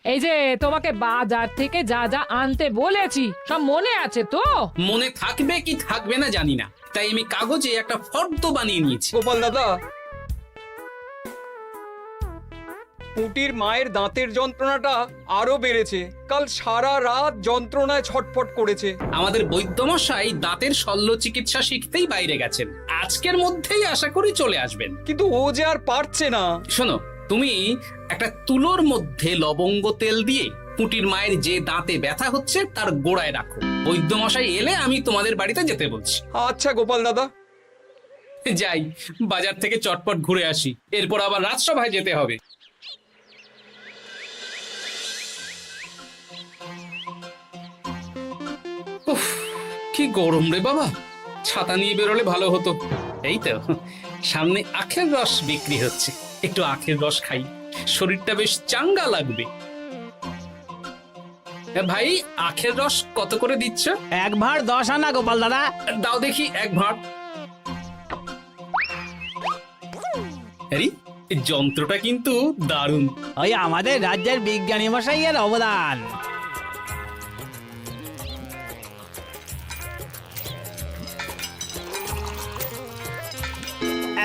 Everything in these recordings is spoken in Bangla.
এই যে তোমাকে বাজার থেকে যা যা আনতে বলেছি সব মনে আছে তো? মনে থাকবে কি থাকবে না জানি না, তাই আমি কাগজে একটা ফর্দ বানিয়ে নিয়েছি। গোপাল দাদা, পুটির মায়ের দাঁতের যন্ত্রণাটা আরো বেড়েছে। কাল সারা রাত যন্ত্রণায় ছটফট করেছে। আমাদের বৈদ্যমশাই দাঁতের শল্য চিকিৎসা শিখতেই বাইরে গেছেন, আজকের মধ্যেই আশা করি চলে আসবেন। কিন্তু ও যে আর পারছে না। শোনো, তুমি একটা তুলোর মধ্যে লবঙ্গ তেল দিয়ে পুটির মায়ের যে দাঁতে ব্যথা হচ্ছে তার গোড়ায় রাখো। বৈদ্যমশাই এলে আমি তোমাদের বাড়িতে যেতে বলছি। আচ্ছা গোপাল দাদা। যাই, বাজার থেকে চটপট ঘুরে আসি, এরপর আবার রাজসভায় যেতে হবে। উফ, কি গরম রে বাবা, ছাতা নিয়ে বেরোলে ভালো হতো। এই তো সামনে আখের রস বিক্রি হচ্ছে, একটু আখের রস খাই, শরীরটা বেশ চাঙ্গা লাগবে। ভাই, আখের রস কত করে দিচ্ছ? 1 ভাঁড় 10 আনা গোপাল দাদা। দাও দেখি 1 ভাঁড়। আরে, এই যন্ত্রটা কিন্তু দারুণ। ওই আমাদের রাজ্যের বিজ্ঞানী মশাইয়ের অবদান।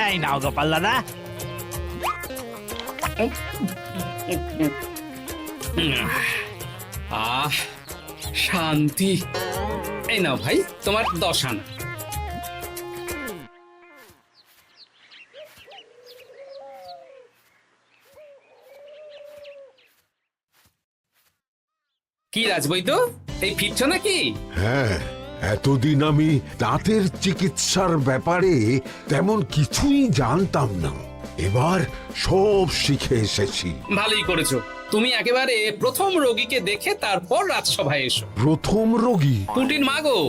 এই নাও গোপাল দাদা। আহ, শান্তি। এই নাও ভাই, তোমার 10 আনা। কি রাজবৈদ্য, এই ফিরছ নাকি? হ্যাঁ, এতদিন আমি দাঁতের চিকিৎসার ব্যাপারে তেমন কিছুই জানতাম না, এবার সব শিখে এসেছি। ভালোই করেছো, তুমি একেবারে প্রথম রোগীকে দেখে তারপর রাজসভায় এসো। প্রথম রোগী? পুটির মা গো,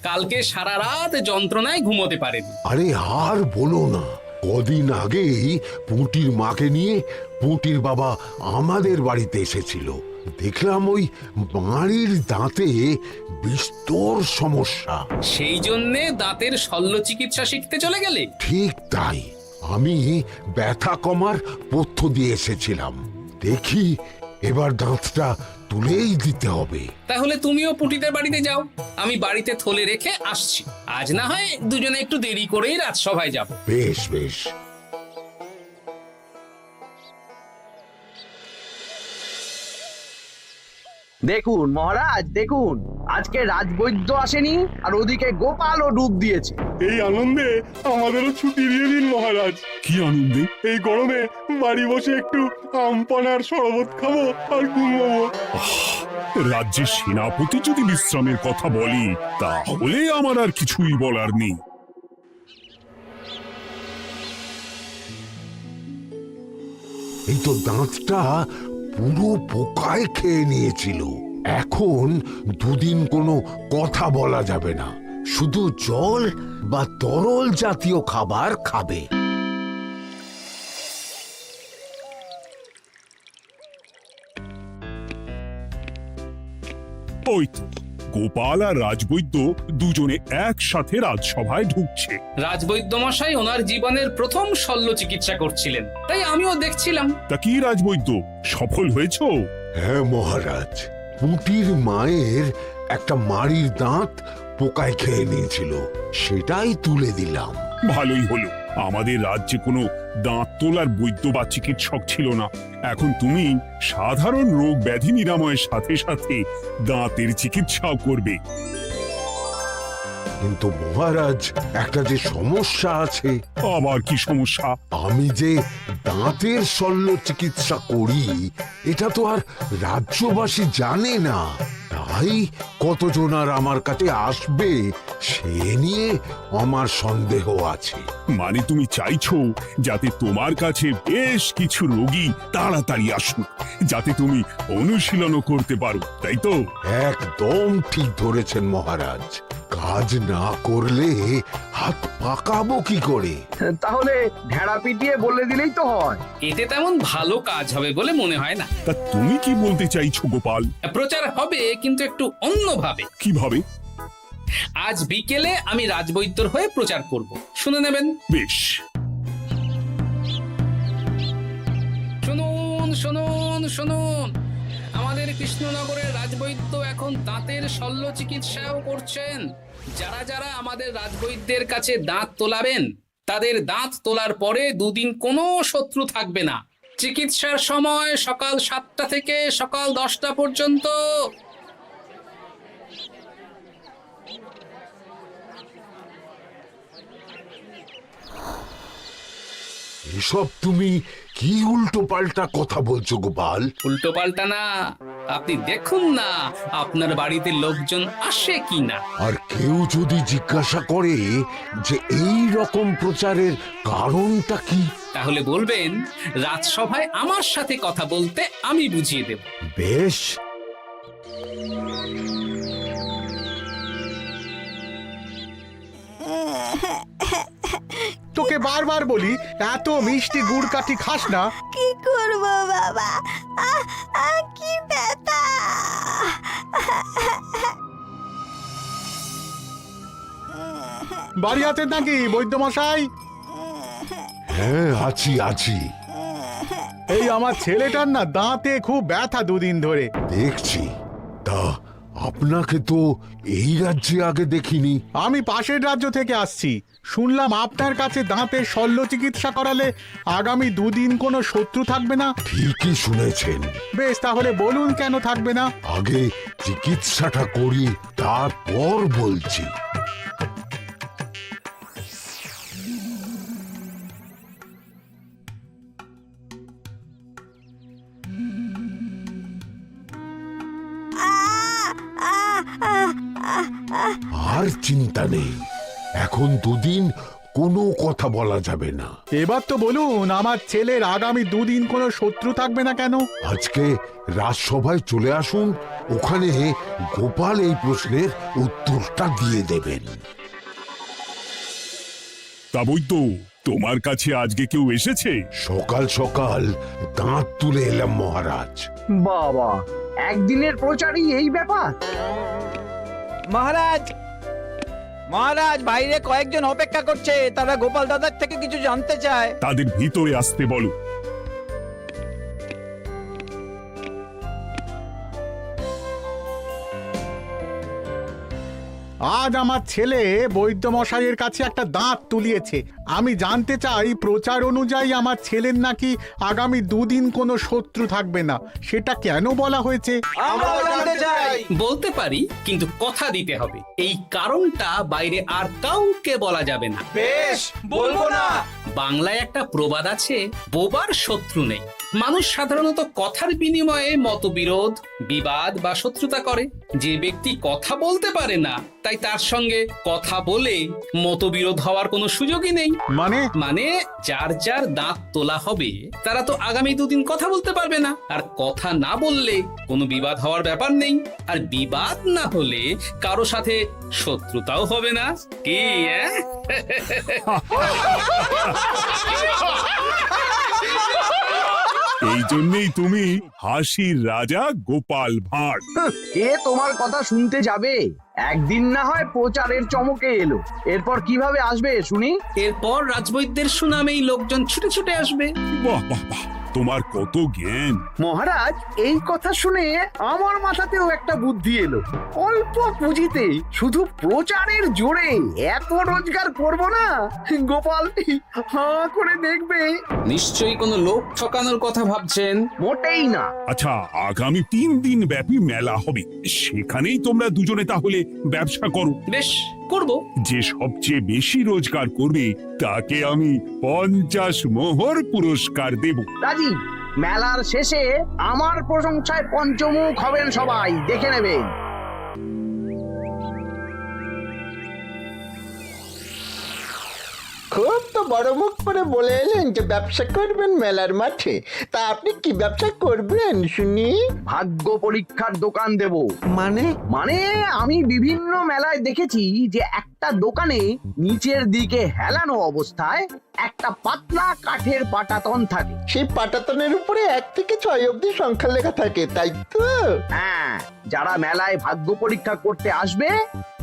কালকে সারা রাত যন্ত্রণায় ঘুমোতে পারেনি। আরে আর বলো না, কদিন আগেই পুঁটির মাকে নিয়ে পুঁটির বাবা আমাদের বাড়িতে এসেছিল। দেখলাম ওই বাড়ির দাঁতে বিস্তর সমস্যা। সেই জন্যে দাঁতের শল্য চিকিৎসা শিখতে চলে গেলে? ঠিক তাই, আমি ব্যথা কমার পথ্য দিয়ে এসেছিলাম। দেখি এবার দাঁতটা তুলেই দিতে হবে। তাহলে তুমিও পুটিদের বাড়িতে যাও, আমি বাড়িতে থলে রেখে আসছি। আজ না হয় দুজনে একটু দেরি করেই রাজসভায় যাব। বেশ বেশ। দেখুন মহারাজ, দেখুন আজকে রাজবৈদ্য আসেনি, আর ওদিকে গোপালও ডুব দিয়েছে। এই আনন্দে আমাদেরও ছুটি দিয়ে দিন মহারাজ। কি আনন্দে? এই গরমে বাড়ি বসে একটু আমপানার শরবত খাবো আর ঘুমবো। রাজ্যের সেনাপতি যদি বিশ্রামের কথা বলি, তাহলে আমার আর কিছুই বলার নেই। এই তো দাঁতটা পুরো পোকায় খেয়ে নিয়েছিল। এখন দুদিন কোনো কথা বলা যাবে না, শুধু জল বা তরল জাতীয় খাবার খাবে। ওই তো গোপাল আর রাজবৈদ্য দুজনে একসাথে রাজসভায় ঢুকছে। রাজবৈদ্য মশাই ওনার জীবনের প্রথম শল্য চিকিৎসা করছিলেন, তাই আমিও দেখছিলাম। তা কি রাজবৈদ্য, সফল হয়েছো? হ্যাঁ মহারাজ, পুঁটির মায়ের একটা মাড়ির দাঁত পোকায় খেয়ে নিয়েছিল, সেটাই তুলে দিলাম। ভালোই হলো, আমাদের রাজ্যে কোনো দাঁত তোলার বৈদ্য বা চিকিৎসক ছিল না। এখন তুমি সাধারণ রোগ ব্যাধি নিরাময়ের সাথে সাথে দাঁতের চিকিৎসাও করবে। কিন্তু মহারাজ, একটা যে সমস্যা আছে। আবার কি সমস্যা? আমি যে দাঁতের শল্য চিকিৎসা করি এটা তো আর রাজ্যবাসী জানে না, তাই কতজন আর আমার কাছে আসবে সে নিয়ে আমার সন্দেহ আছে। মানে তুমি চাইছো যাতে তোমার কাছে বেশ কিছু রোগী তাড়াতাড়ি আসুক, যাতে তুমি অনুশীলনও করতে পারো, তাই তো? একদম ঠিক ধরেছেন মহারাজ, কাজ না করলে হাত পাকাবো কি করে? তাহলে ঢেড়া পিটিয়ে বলে দিলেই তো হয়। এতে তেমন ভালো কাজ হবে বলে মনে হয় না। তা তুমি কি বলতে চাইছো গোপাল? প্রচার হবে, কিন্তু একটু অন্যভাবে। কিভাবে? আজ বিকেলে আমি রাজবৈদ্যর হয়ে প্রচার করব, শুনে নেবেন। বেশ। শুনুন শুনুন শুনুন, আমাদের কৃষ্ণনগরের রাজবৈদ্য এখন দাঁতের শল্য চিকিৎসাও করছেন। যারা যারা আমাদের রাজবৈদ্যের কাছে দাঁত তোলাবেন তাদের দাঁত তোলার পরে দুদিন কোনো শত্রু থাকবে না। চিকিৎসার সময় সকাল 7টা থেকে সকাল 10টা পর্যন্ত। এসব তুমি কি উল্টো পাল্টা কথা বলছো গোপাল? উল্টো পাল্টা না, আপনি দেখুন না আপনার বাড়িতে লোকজন আসে কি না। আর কেউ যদি জিজ্ঞাসা করে যে এই রকম প্রচারের কারণটা কি, তাহলে বলবেন রাজসভায় আমার সাথে কথা বলতে আমি বুঝিয়ে দেব। বেশ, তোকে বারবার বলি এত মিষ্টি গুড় কাঠি খাস না। কি করব বাবা, কি ব্যথা। বাড়ি আছেন নাকি বৈদ্যমশাই? হ্যাঁ আছি আছি। এই আমার ছেলেটার না দাঁতে খুব ব্যথা দুদিন ধরে। দেখছি। তা আপনাকে তো এই রাজ্যে আগে দেখিনি। আমি পাশের রাজ্য থেকে আসছি। শুনলাম আপনার কাছে দাঁতের শল্য চিকিৎসা করালে আগামী দুদিন কোনো শত্রু থাকবে না। ঠিকই শুনেছেন। বেশ, তাহলে বলুন কেন থাকবে না? আগে চিকিৎসাটা করি, তারপর বলছি। আর চিন্তা নেই, এখন দুদিন কোনো কথা বলা যাবে না। এবার তো বলুন আমার ছেলের আগামী দুদিন কোনো শত্রু থাকবে না কেন? আজকে রাজসভায় চলে আসুন, ওখানে গোপাল এই প্রশ্নের উত্তরটা দিয়ে দেবেন। তা বৈদ্য, তোমার কাছে আজকে কেউ এসেছে? সকাল সকাল দাঁত তুলে এলাম মহারাজ। বাবা, একদিনের প্রচারই এই ব্যাপার? মহারাজ, মহারাজ, বাইরে কয়েকজন অপেক্ষা করছে, তারা গোপাল দাদার থেকে কিছু জানতে চায়। তাদের ভিতরে আসতে বলো। আজ আমার ছেলে বৈদ্যমশাইয়ের কাছে একটা দাঁত তুলিয়েছে। আমি জানতে চাই প্রচার অনুযায়ী আমার ছেলের নাকি আগামী দুদিন কোনো শত্রু থাকবে না, সেটা কেন বলা হয়েছে? বলতে পারি, কিন্তু কথা দিতে হবে। এই কারণটা বাইরে আর কাউকে বলা যাবে না। বেশ, বলবো না। বাংলায় একটা প্রবাদ আছে, বোবার শত্রু নেই। মানুষ সাধারণত কথার বিনিময়ে মতবিরোধ, বিবাদ বা শত্রুতা করে। যে ব্যক্তি কথা বলতে পারে না, তাই তার সঙ্গে কথা বলে মতবিরোধ হওয়ার কোনো সুযোগই নেই। মানে যার যার দাঁত তোলা হবে তারা তো আগামী দুদিন কথা বলতে পারবে না। আর কথা না বললে কোনো বিবাদ হওয়ার ব্যাপার নেই। আর বিবাদ না হলে কারো সাথে শত্রুতাও হবে না। কি এই জন্যই তুমি হাসির রাজা গোপাল ভাঁড়। কে তোমার কথা শুনতে যাবে? একদিন না হয় প্রচারের চমকে এলো, এরপর কিভাবে আসবে শুনি? এরপর রাজবৈদ্যের সুনামেই লোকজন ছুটে ছুটে আসবে। বাহ বাহ বাহ, তোমার কত জ্ঞান! মহারাজ, এই কথা শুনে আমার মাথাতেও একটা বুদ্ধি এলো। অল্প পুঁজিতে শুধু প্রচারের জোরে এত রোজগার করব না, গোপাল হাঁ করে দেখবে। নিশ্চয়ই কোনো লোক ঠকানোর কথা ভাবছেন। মোটেই না। আচ্ছা, আগামী 3 দিন ব্যাপী মেলা হবে, সেখানেই তোমরা দুজনে তাহলে ব্যবসা করো। বেশ, করব। যে সবচেয়ে বেশি রোজগার করবে তাকে আমি 50 মোহর পুরস্কার দেব। রাজি। মেলার শেষে আমার প্রশংসায় পঞ্চমুখ হবেন সবাই, দেখে নেবেন। খুব তো বড় মুখ করে বলে এলেন যে ব্যবসা করবেন মেলার মাঠে। তা আপনি কি ব্যবসা করবেন শুনি? ভাগ্য পরীক্ষার দোকান দেব। মানে আমি বিভিন্ন মেলায় দেখেছি যে একটা দোকানে নিচের দিকে হেলানো অবস্থায় একটা পাতলা কাঠের পাটাতন থাকে। সেই পাটাতনের উপরে 1 থেকে 6 অবধি সংখ্যা লেখা থাকে, তাই তো? হ্যাঁ, যারা মেলায় ভাগ্য পরীক্ষা করতে আসবে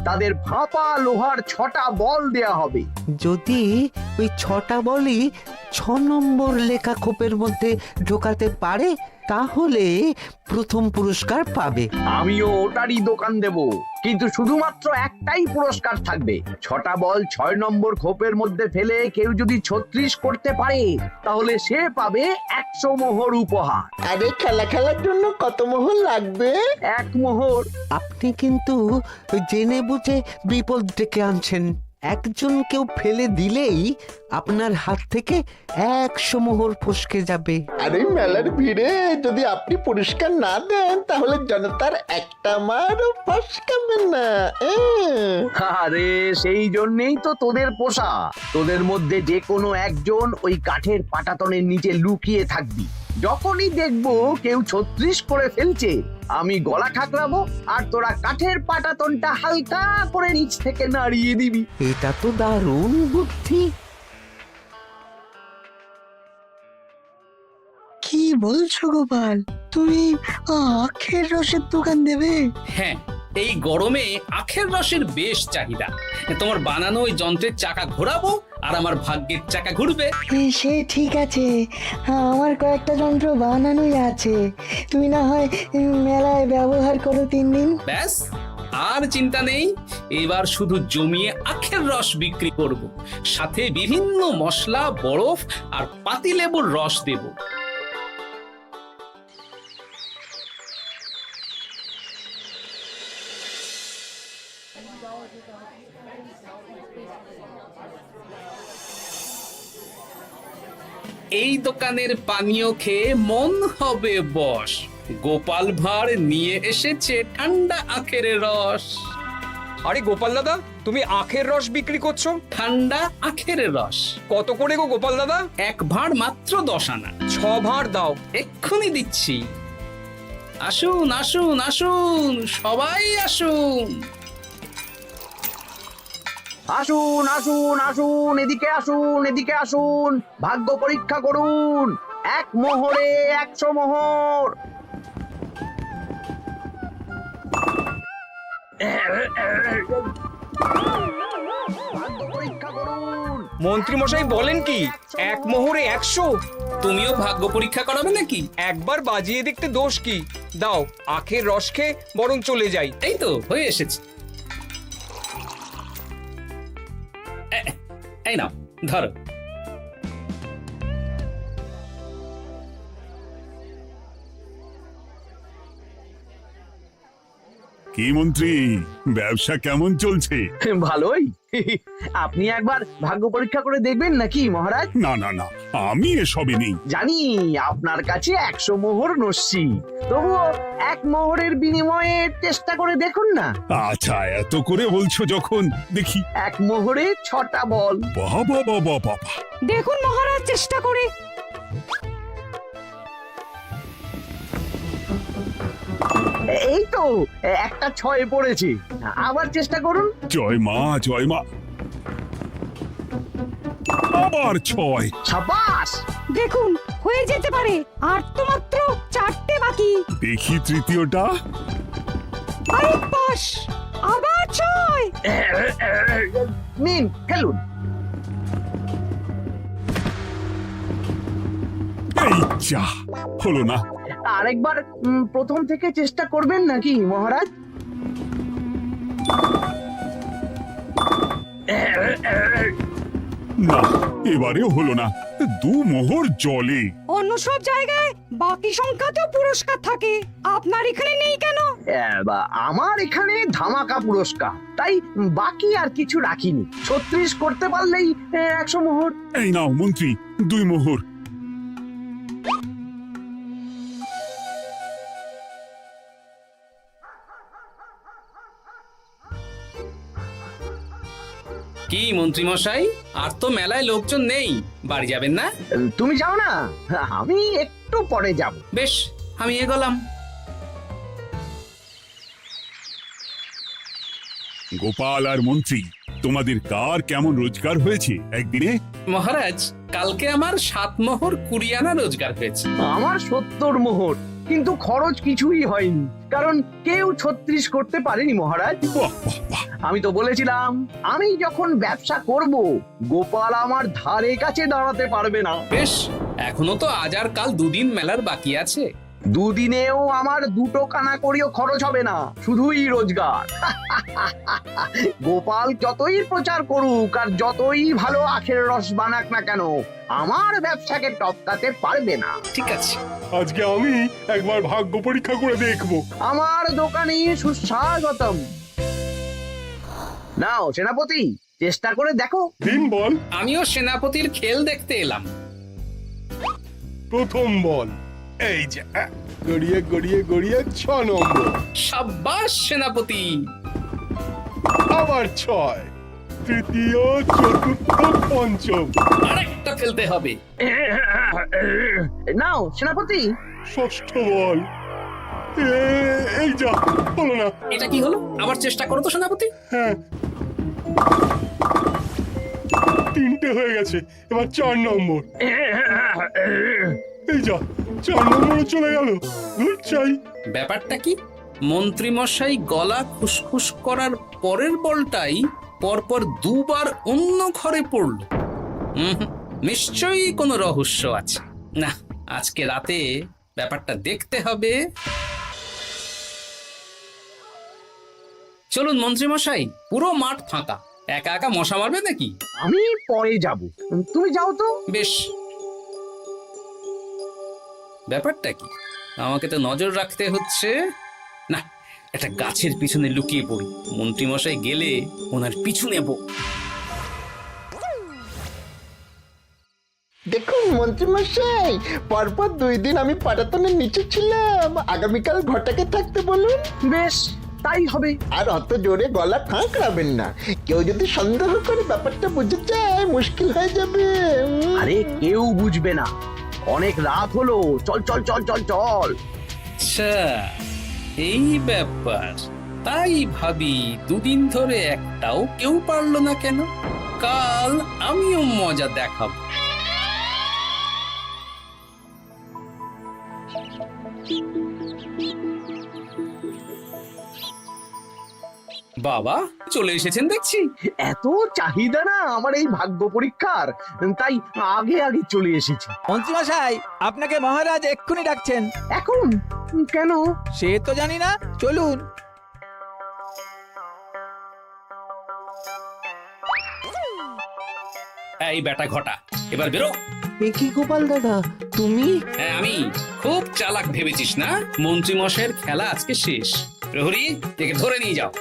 তাদের ফাঁপা লোহার 6টা বল দেয়া হবে। যদি ওই 6টা বলই নম্বর লেখা খোপের মধ্যে ঢোকাতে পারে তাহলে প্রথম পুরস্কার পাবে। আমিও ওটারই দোকান দেব, কিন্তু শুধুমাত্র একটাই পুরস্কার থাকবে। 6টা বল 6 নম্বর খোপের মধ্যে ফেলে কেউ যদি 36 করতে পারে তাহলে সে পাবে 100 মোহর উপহার। আরে খেলার জন্য কত মোহর লাগবে? 1 মোহর। আপনি কিন্তু জেনে বুঝে বিপদ ডেকে আনছেন। একজন কেউ ফেলে দিলেই আপনার হাত থেকে 100 মোহর ফসকে যাবে। আরে মেলার ভিড়ে যদি আপনি পুরস্কার না দেন তাহলে জনতার একটা মারও ফসকাবে না। আরে সেই জন্যই তো তোদের পোষা। তোদের মধ্যে যে কোনো একজন ওই কাঠের পাটাতনের নিচে লুকিয়ে থাকবি। যখনই দেখবো কেউ 36 করে ফেলছে আমি গলা খাকড়াবো আর তোরা কাঠের পাটাতনটা হালকা করে নিচ থেকে নাড়িয়ে দিবি। এটা তো দারুণ বুদ্ধি। কি বলছো গোপাল, তুমি আখের রসের দোকান দেবে? হ্যাঁ, এই গরমে আখের রসের বেশ চাহিদা। তোমার বানানো ওই যন্ত্রের চাকা ঘোরাবো আর আমার ভাগ্যের চাকা ঘুরবে। সে ঠিক আছে, আমার কয়েকটা যন্ত্র বানানোই আছে। তুমি না হয় মেলায় ব্যবহার করো 3 দিন। ব্যাস, আর চিন্তা নেই। এবার শুধু জমিয়ে আখের রস বিক্রি করব, সাথে বিভিন্ন মশলা, বরফ আর পাতিলেবুর রস দেব। এই দোকানের পানীয় খেয়ে মন হবে বশ। গোপাল ভাঁড় নিয়ে এসেছে ঠান্ডা আখের রস। আরে গোপাল দাদা, তুমি আখের রস বিক্রি করছো? ঠান্ডা আখের রস কত করে গো গোপাল দাদা? 1 ভাঁড় মাত্র 10 আনা। 6 ভাঁড় দাও। এক্ষুনি দিচ্ছি। আসুন আসুন আসুন, সবাই আসুন। আসুন আসুন আসুন, এদিকে আসুন, এদিকে আসুন, ভাগ্য পরীক্ষা করুন। 1 মোহরে 100 মোহর। ভাগ্য পরীক্ষা করুন। মন্ত্রী মশাই বলেন কি 1 মোহরে 100? তুমিও ভাগ্য পরীক্ষা করাবে নাকি? একবার বাজিয়ে দেখতে দোষ কি? দাও, আখের রস খেয়ে বরং চলে যাই। এই তো হয়ে এসেছে। এই নাও, ধরো। কি মন্ত্রী, ব্যবসা কেমন চলছে? ভালোই। আপনি একবার ভাগ্য পরীক্ষা করে দেখবেন নাকি মহারাজ? না না না, আমি এসবে নেই। জানি আপনার কাছে 100 মোহর নস্যি, তবুও 1 মোহরের বিনিময়ে চেষ্টা করে দেখুন না। আচ্ছা, এত করে বলছো যখন, দেখি। 1 মোহরে 6টা বল। বাবা বাবা বাবা, দেখুন মহারাজ চেষ্টা করে। এই তো একটা 6 পড়েছে, আবার চেষ্টা করুন। জয় মা, জয় মা। আবার 6। সাবাস। দেখুন হয়ে যেতে পারে, আর তো মাত্র 4টে বাকি। দেখি তৃতীয়টা। আরে পাস, আবার 6। নিন, খেলুন। এই যা, হলো না। আরেকবার প্রথম থেকে চেষ্টা করবেন নাকি মহারাজ? না, এবারেও হলো না। 2 মোহর জলে। অন্য সব জায়গায় বাকি সংখ্যাতেও পুরস্কার থাকে, আপনার এখানে নেই কেন? আমার এখানে ধামাকা পুরস্কার, তাই বাকি আর কিছু রাখিনি। 36 করতে পারলেই 100 মোহর। এই নাও মন্ত্রী, 2 মোহর। কি মন্ত্রী মশাই, আর তো মেলায় লোকজন নেই, বাড়ি যাবেন না? তুমি যাও না, আমি একটু পরে যাব। বেশ, আমি এগোলাম। গোপাল আর মন্ত্রী, তোমাদের কার কেমন রোজগার হয়েছে একদিনে? মহারাজ, কালকে আমার 7 মোহর 20 আনা রোজগার হয়েছে। আমার 70 মোহর, কিন্তু খরচ কিছুই হয়নি, কারণ কেউ 36 করতে পারেনি মহারাজ। বাহ বাহ বাহ, আমি তো বলেছিলাম আমি যখন ব্যবসা করব গোপাল আমার ধারে কাছে দাঁড়াতে পারবে না। বেশ, এখনো তো আজ আর কাল দুদিন মেলার বাকি আছে। দুদিনেও আমার দুটো কানা করিও খরচ হবে না, শুধুই রোজগার। গোপাল যতই প্রচার করুক আর যতই ভালো আখের রস বানাক না কেন, আমার ব্যবসাকে টপকাতে পারবে না। ঠিক আছে, আজকে আমি একবার ভাগ্য পরীক্ষা করে দেখবো। আমার দোকানে সুস্বাগতম। নাও সেনাপতি, চেষ্টা করে দেখো। দিন বল। আমিও সেনাপতির খেল দেখতে এলাম। প্রথম বল, এই যে গড়িয়ে গড়িয়ে গড়িয়ে 6 নম্বর। সাব্বাস সেনাপতি। আবার 6, তৃতীয়, চতুর্থ, পঞ্চম। আরেকটা ফেলতে হবে। নাও সেনাপতি, ষষ্ঠ বল। এই যা, হলো না। এটা কি হলো? আবার চেষ্টা করো তো সেনাপতি। হ্যাঁ, 3টে হয়ে গেছে, এবার 4 নম্বর। এই যা, 4 নম্বরে চলে গেল। চাই ব্যাপারটা কি? মন্ত্রী মশাই গলা খুসখুস করার পরের বলটাই পরপর দুবার অন্য ঘরে পড়ল। নিশ্চয়ই কোনো রহস্য আছে। না, আজকে রাতে ব্যাপারটা দেখতে হবে। চলুন মন্ত্রী মশাই, পুরো মাঠ ফাঁকা, একা একা মশা মারবে নাকি? আমি পরে যাব, তুমি যাও তো। বেশ। ব্যাপারটা কি? আমাকে তো নজর রাখতে হচ্ছে। না, একটা গাছের পিছনে লুকিয়ে পড়ি, মন্ত্রী মশাই গেলে ওনার পিছু নেব। দেখুন মন্ত্রীমশাই, পরপর 2 দিন আমি পাটাতনের নিচে ছিলাম। আগামীকাল ঘরটাকে থাকতে বলুন। বেশ, তাই হবে। আর অত জোরে গলা খাঁকড়াবেন না, কেউ যদি সন্দেহ করে ব্যাপারটা বুঝে যায় মুশকিল হয়ে যাবে। আরে কেউ বুঝবে না, অনেক রাত হলো, চল চল চল চল চল। আচ্ছা, এই ব্যাপার। তাই ভাবি 2 দিন ধরে একটাও কেউ পারলো না কেন? কাল আমিও মজা দেখাবো। বাবা চলে এসেছেন দেখছি। এত চাহিদা না আমার এই ভাগ্য পরীক্ষার, তাই আগে আগে চলে এসেছি। মন্ত্রীমশাই, আপনাকে মহারাজ এক্ষুনি ডাকছেন। এখন কেন? সে তো জানি না, চলুন। এই বেটা ঘটা, এবার বেরো। এ কি গোপাল দাদা, তুমি? হ্যাঁ আমি। খুব চালাক ভেবেছিস না? মন্ত্রী মশাইয়ের খেলা আজকে শেষ। প্রহরী, একে ধরে নিয়ে যাও।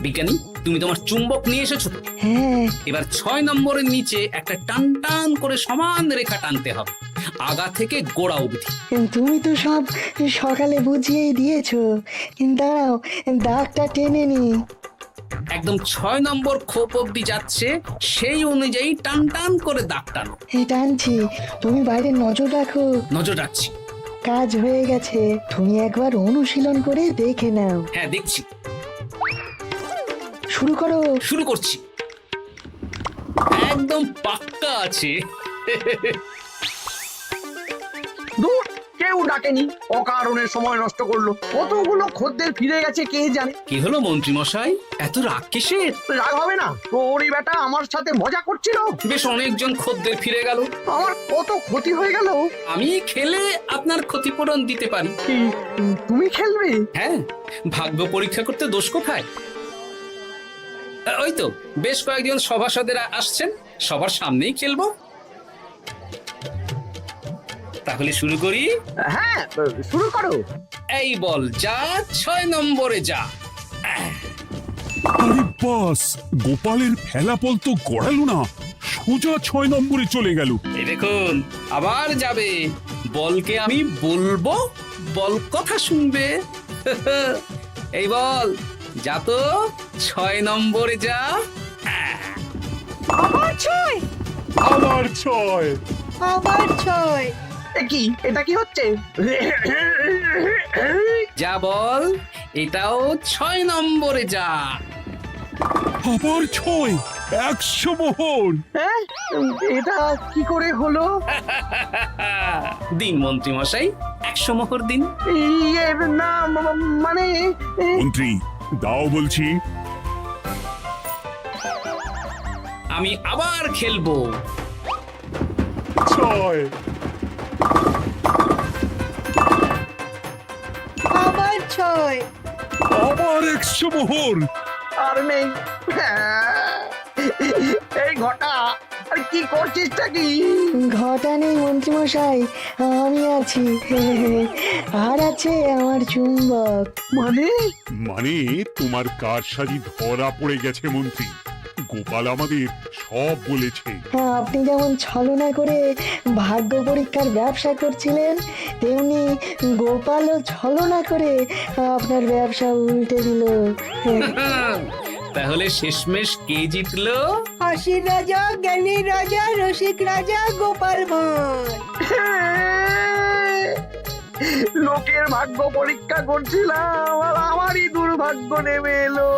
বিজ্ঞানী, তুমি তোমার চুম্বক নিয়ে এসেছো তো? হ্যাঁ, এবার 6 নম্বরের নিচে একটা টান টান করে সমান রেখা টানতে হবে, আগা থেকে গোড়া অবধি। তুমি তো সব সকালে বুঝিয়েই দিয়েছো। দাঁড়াও, দাগটা টেনে নি। একদম 6 নম্বর খোপ অবধি যাচ্ছে, সেই অনুযায়ী টান টান করে দাগ টানো। টানছি, তুমি বাইরে নজর রাখো। নজর রাখছি। কাজ হয়ে গেছে, তুমি একবার অনুশীলন করে দেখে নাও। হ্যাঁ দেখছি। শুরু করো। শুরু করছি। একদম পাক্কা আছে। দূর, কেউ ডাকেনি, অকারণে সময় নষ্ট করলো। কতগুলো খদ্দের ফিরে গেছে কে জানে। কি হলো মন্ত্রী মশাই, এত রাগ কিসের? রাগ হবে না, ওরই বেটা আমার সাথে মজা করছিল। বেশ অনেকজন খদ্দের ফিরে গেল, আমার কত ক্ষতি হয়ে গেল। আমি খেলে আপনার ক্ষতিপূরণ দিতে পারি। তুমি খেলবে? হ্যাঁ, ভাগ্য পরীক্ষা করতে দোষ কোথায়? ওই তো বেশ কয়েকজন সভাসদেরা আসছেন, সবার সামনেই খেলবো। তাহলে শুরু করি। হ্যাঁ, শুরু করো। এই বল যা, 6 নম্বরে যা। আরে বাস, গোপালের ফেলাপল তো গড়ালো না, সোজা 6 নম্বরে চলে গেল। এই দেখুন, আবার যাবে। বলকে আমি বলবো, বল কথা শুনবে। এই বল যা তো, 6 নম্বরে যা। আবার 6, আবার 6। আবার 6। কি এটা কি হচ্ছে? যা বল, এটাও 6 নম্বরে যা। আবার 6। 100 মোহর। হ্যাঁ এটা কি করে হলো? দিন মন্ত্রী মশাই 100 মোহর দিন। ইয়ে না মানে মন্ত্রী দাও বলছি। আমি আবার খেলবো। 6 আবার 6। আবার 100 মোহর। আর নেই। এই ঘটা আর কি করছিসটা কি? ঘটা নেই মন্ত্রীমশাই, আমি আছি। আর আছে আমার চুম্বক। মানে মানে তোমার কারসাজি ধরা পড়ে গেছে মন্ত্রী। গোপাল আমাদের সব বলেছে। হ্যাঁ, আপনি যেমন ছলনা করে ভাগ্য পরীক্ষার ব্যবসা করছিলেন, তেমনি গোপালও ছলনা করে আপনার ব্যবসা উল্টে দিল। তাহলে শেষমেশ কে জিতলো? হাসির রাজা, জ্ঞানীর রাজা, রসিক রাজা গোপাল ভাঁড়। লোকের ভাগ্য পরীক্ষা করছিলাম আর আমারই দুর্ভাগ্য নেমে এলো।